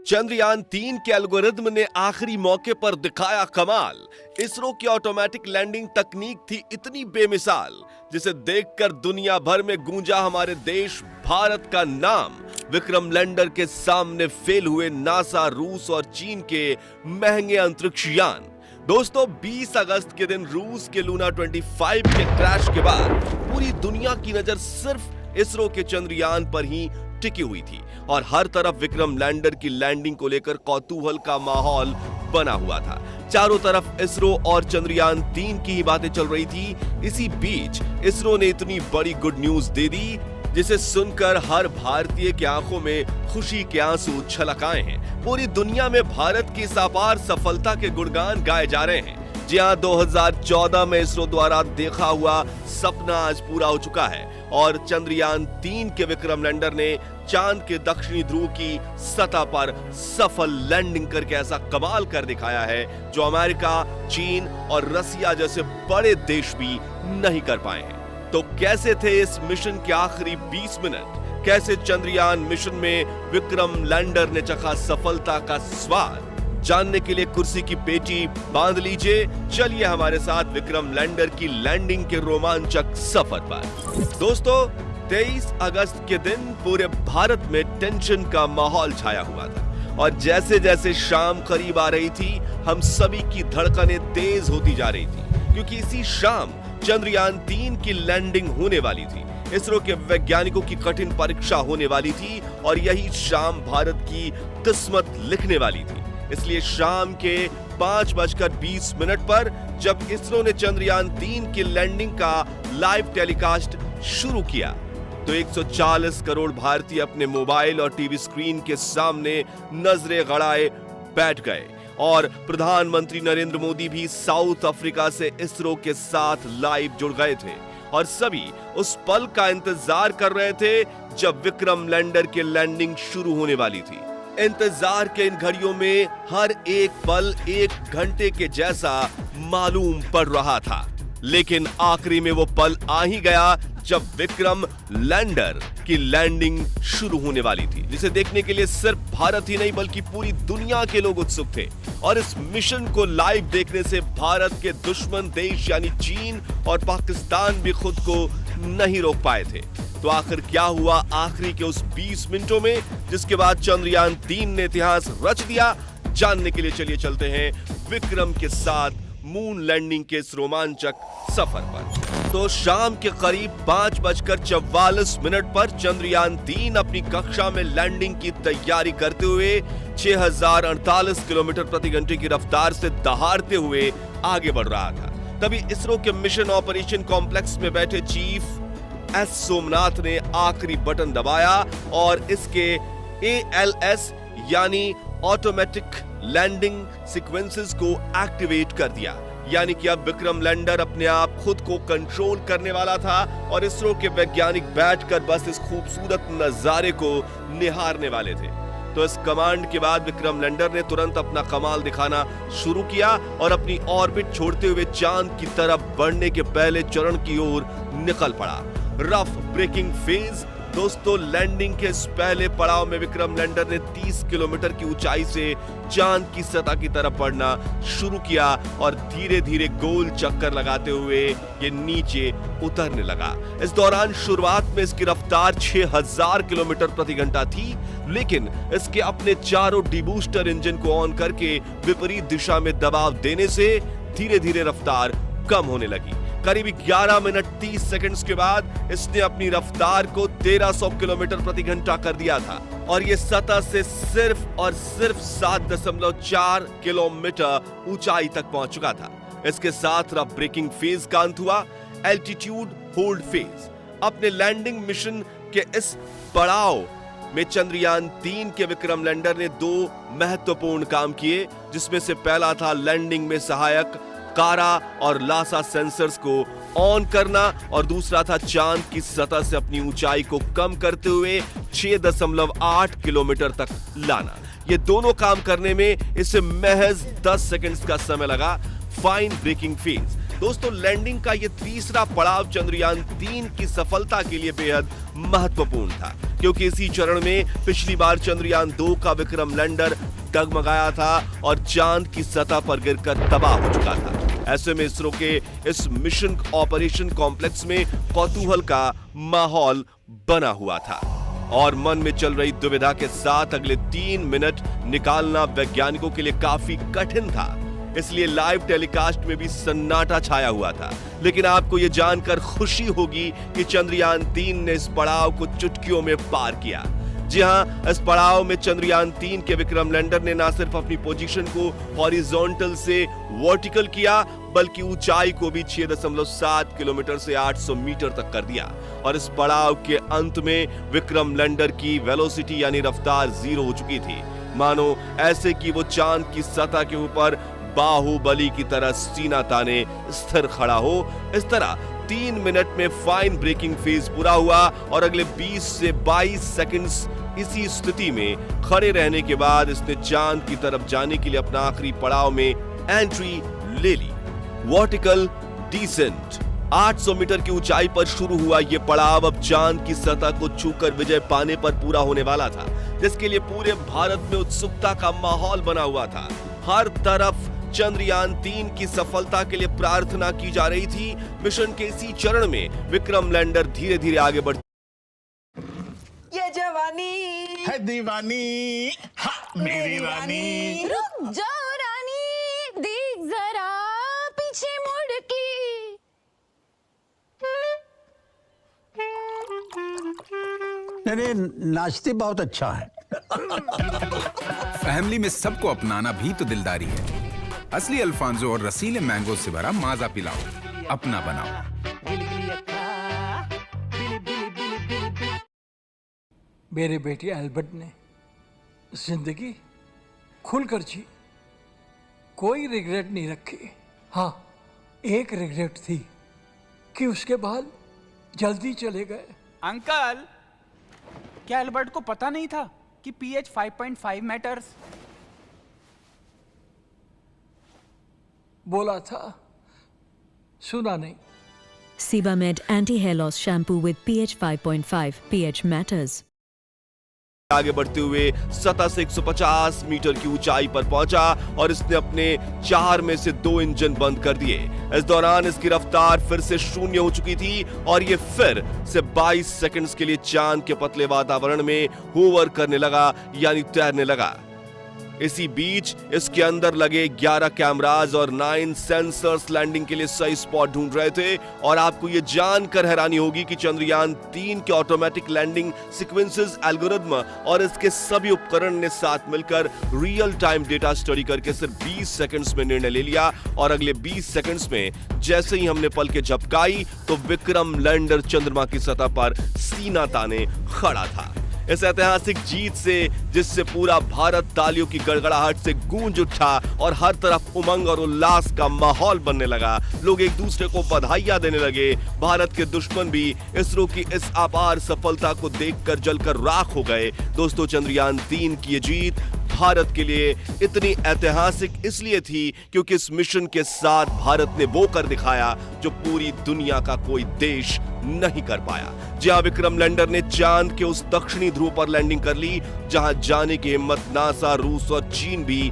चंद्रयान-3 के एल्गोरिदम ने आखिरी मौके पर दिखाया कमाल। इसरो की ऑटोमेटिक लैंडिंग तकनीक थी इतनी बेमिसाल, जिसे देखकर दुनिया भर में गूंजा हमारे देश भारत का नाम। विक्रम लैंडर के सामने फेल हुए नासा, रूस और चीन के महंगे अंतरिक्ष यान। दोस्तों, 20 अगस्त के दिन रूस के लूना 25 के क्रैश के बाद पूरी दुनिया की नजर सिर्फ इसरो के चंद्रयान पर ही टिकी हुई थी और हर तरफ विक्रम लैंडर की लैंडिंग को लेकर कौतूहल का माहौल बना हुआ था। चारों तरफ इसरो और चंद्रयान-3 की ही बातें चल रही थी। इसी बीच इसरो ने इतनी बड़ी गुड न्यूज दे दी, जिसे सुनकर हर भारतीय की आंखों में खुशी के आंसू छलक आए हैं। पूरी दुनिया में भारत की इस अपार सफलता के गुणगान गाए जा रहे हैं। जी हां, 2014 में इसरो द्वारा देखा हुआ सपना आज पूरा हो चुका है और चंद्रयान-3 के विक्रम लैंडर ने चांद के दक्षिणी ध्रुव की सतह पर सफल लैंडिंग करके ऐसा कमाल कर दिखाया है जो अमेरिका, चीन और रसिया जैसे बड़े देश भी नहीं कर पाए हैं। तो कैसे थे इस मिशन के आखिरी 20 मिनट? कैसे चंद्रयान मिशन में विक्रम लैंडर ने चखा सफलता का स्वाद? जानने के लिए कुर्सी की पेटी बांध लीजिए। चलिए हमारे साथ विक्रम लैंडर की लैंडिंग के रोमांचक सफर पर। दोस्तों, 23 अगस्त के दिन पूरे भारत में टेंशन का माहौल छाया हुआ था और जैसे जैसे शाम करीब आ रही थी, हम सभी की धड़कनें तेज होती जा रही थी, क्योंकि इसी शाम चंद्रयान-3 की लैंडिंग होने वाली थी। इसरो के वैज्ञानिकों की कठिन परीक्षा होने वाली थी और यही शाम भारत की किस्मत लिखने वाली थी। इसलिए शाम के 5:20 पर जब इसरो ने चंद्रयान-3 की लैंडिंग का लाइव टेलीकास्ट शुरू किया, तो 140 करोड़ भारतीय अपने मोबाइल और टीवी स्क्रीन के सामने नजरें गड़ाए बैठ गए और प्रधानमंत्री नरेंद्र मोदी भी साउथ अफ्रीका से इसरो के साथ लाइव जुड़ गए थे और सभी उस पल का इंतजार कर रहे थे जब विक्रम लैंडर की लैंडिंग शुरू होने वाली थी। इंतजार के इन घड़ियों में हर एक पल 1 घंटे के जैसा मालूम पड़ रहा था, लेकिन आखिरी में वो पल आ ही गया जब विक्रम लैंडर की लैंडिंग शुरू होने वाली थी, जिसे देखने के लिए सिर्फ भारत ही नहीं बल्कि पूरी दुनिया के लोग उत्सुक थे। और इस मिशन को लाइव देखने से भारत के दुश्मन देश यानी चीन और पाकिस्तान भी खुद को नहीं रोक पाए थे। तो आखिर क्या हुआ आखिरी के उस 20 मिनटों में, जिसके बाद चंद्रयान-3 ने इतिहास रच दिया? जानने के लिए चलिए चलते हैं विक्रम के साथ मून लैंडिंग के इस रोमांचक सफर पर। तो शाम के करीब 5:44 पर चंद्रयान-3 अपनी कक्षा में लैंडिंग की तैयारी करते हुए 6048 किलोमीटर प्रति घंटे की रफ्तार से दहाड़ते हुए आगे बढ़ रहा था। तभी इसरो के मिशन ऑपरेशन कॉम्प्लेक्स में बैठे चीफ एस सोमनाथ ने आखिरी बटन दबाया और इसके ALS यानी ऑटोमेटिक लैंडिंग सीक्वेंसेस को एक्टिवेट कर दिया। यानी कि अब विक्रम लैंडर अपने आप खुद को कंट्रोल करने वाला था और इसरो के वैज्ञानिक बैठकर बस इस खूबसूरत नजारे को निहारने वाले थे। तो इस कमांड के बाद विक्रम लैंडर ने तुरंत अपना कमाल दिखाना शुरू किया और अपनी ऑर्बिट छोड़ते हुए चांद की तरफ बढ़ने के पहले चरण की ओर निकल पड़ा। Rough breaking phase. दोस्तों, लैंडिंग के इस पहले पड़ाव में विक्रम लैंडर ने 30 किलोमीटर की ऊंचाई से चांद की सतह की तरफ बढ़ना शुरू किया और धीरे धीरे गोल चक्कर लगाते हुए ये नीचे उतरने लगा। इस दौरान शुरुआत में इसकी रफ्तार 6000 किलोमीटर प्रति घंटा थी, लेकिन इसके अपने चारों डीबूस्टर इंजन को ऑन करके विपरीत दिशा में दबाव देने से धीरे धीरे रफ्तार कम होने लगी। करीब 11 मिनट 30 सेकंड्स के बाद इसने अपनी रफ्तार को 1300 किलोमीटर प्रति घंटा कर दिया था और ये सतह से सिर्फ और सिर्फ 7.4 किलोमीटर ऊंचाई तक पहुंच चुका था। इसके साथ रफ ब्रेकिंग फेज का अंत हुआ। Altitude hold phase. अपने लैंडिंग मिशन के इस पड़ाव में चंद्रयान-3 के विक्रम लैंडर ने 2 महत्वपूर्ण काम किए, जिसमें से पहला था लैंडिंग में सहायक कारा और लासा सेंसर्स को ऑन करना और दूसरा था चांद की सतह से अपनी ऊंचाई को कम करते हुए 6.8 किलोमीटर तक लाना। ये दोनों काम करने में इसे महज 10 सेकंड्स का समय लगा। Fine braking phase. दोस्तों, लैंडिंग का ये तीसरा पड़ाव चंद्रयान 3 की सफलता के लिए बेहद महत्वपूर्ण था, क्योंकि इसी चरण में पिछली बार चंद्रयान 2 का विक्रम लैंडर डगमगाया था और चांद की सतह पर गिरकर तबाह हो चुका था। ऐसे में इसरो के इस मिशन ऑपरेशन कॉम्प्लेक्स में कौतूहल का माहौल बना हुआ था और मन में चल रही दुविधा के साथ अगले 3 मिनट निकालना वैज्ञानिकों के लिए काफी कठिन था। इसलिए लाइव टेलीकास्ट में भी सन्नाटा छाया हुआ था। लेकिन आपको यह जानकर खुशी होगी कि चंद्रयान 3 ने इस पड़ाव को चुटकियों में पार किया। जी हां, इस पड़ाव में चंद्रयान 3 के विक्रम लैंडर ने न सिर्फ अपनी पोजीशन को हॉरिजॉन्टल से वर्टिकल किया, बल्कि ऊंचाई को भी 6.7 किलोमीटर से 800 मीटर तक कर दिया। और इस पड़ाव के अंत में विक्रम लैंडर की वेलोसिटी यानी रफ्तार 0 हो चुकी थी। मानो ऐसे कि वो चांद की सतह के ऊपर बाहुबली की तरह सीना ताने स्थिर खड़ा हो। इस तरह 3 मिनट में फाइन ब्रेकिंग फेज पूरा हुआ और अगले 20 से 22 सेकंड्स इसी स्थिति में खड़े रहने के बाद इसने चांद की तरफ जाने के लिए अपना आखिरी पड़ाव में एंट्री ले ली। वर्टिकल डिसेंट 800 मीटर की ऊंचाई पर शुरू हुआ यह पड़ाव अब चांद की सतह को छूकर विजय पाने पर पूरा होने वाला था, जिसके लिए पूरे भारत में उत्सुकता का माहौल बना हुआ था। हर तरफ चंद्रयान 3 की सफलता के लिए प्रार्थना की जा रही थी। मिशन के इसी चरण में विक्रम लैंडर धीरे धीरे आगे बढ़ ये जवानी है दीवानी, हाँ मेरी रानी। रुक जाओ रानी, देख जरा पीछे मुड़ के। नहीं, नाचते बहुत अच्छा है। फैमिली में सबको अपनाना भी तो दिलदारी है। असली अल्फांसो और रसीले मैंगो से भरा माजा पिलाओ, अपना बनाओ। मेरे बेटे अल्बर्ट ने जिंदगी खुलकर जी, कोई रिग्रेट नहीं रखी। हाँ, एक रिग्रेट थी कि उसके बाल जल्दी चले गए। अंकल, क्या अल्बर्ट को पता नहीं था कि pH 5.5 मैटर्स? बोला था, सुना नहीं। Sebamed anti-hair loss shampoo with pH 5.5. pH matters. आगे बढ़ते हुए सतह से 150 मीटर की ऊंचाई पर पहुंचा और इसने अपने 4 में से 2 इंजन बंद कर दिए। इस दौरान इसकी रफ्तार फिर से 0 हो चुकी थी और ये फिर से 22 सेकंड्स के लिए चांद के पतले वातावरण में होवर करने लगा, यानी तैरने लगा। इसी बीच इसके अंदर लगे 11 कैमराज और 9 सेंसर्स लैंडिंग के लिए सही स्पॉट ढूंढ रहे थे। और आपको यह जानकर हैरानी होगी कि चंद्रयान 3 के ऑटोमेटिक लैंडिंग सीक्वेंसेस एल्गोरिथम और इसके सभी उपकरण ने साथ मिलकर रियल टाइम डेटा स्टडी करके सिर्फ 20 सेकंड्स में निर्णय ले लिया। और अगले 20 सेकंड्स में जैसे ही हमने पलकें झपकाई तो विक्रम लैंडर चंद्रमा की सतह पर सीना ताने खड़ा था। इस ऐतिहासिक जीत से, जिससे पूरा भारत तालियों की गड़गड़ाहट से गूंज उठा और हर तरफ उमंग और उल्लास का माहौल बनने लगा, लोग एक दूसरे को बधाइयां देने लगे। भारत के दुश्मन भी इसरो की इस अपार सफलता को देखकर जलकर राख हो गए। दोस्तों, चंद्रयान 3 की ये जीत भारत के लिए इतनी ऐतिहासिक इसलिए थी क्योंकि इस मिशन के साथ भारत ने वो कर दिखाया जो पूरी दुनिया का कोई देश नहीं कर पाया। जहां विक्रम लैंडर ने चांद के उस दक्षिणी ध्रुव पर लैंडिंग कर ली जहां जाने की हिम्मत नासा, रूस और चीन भी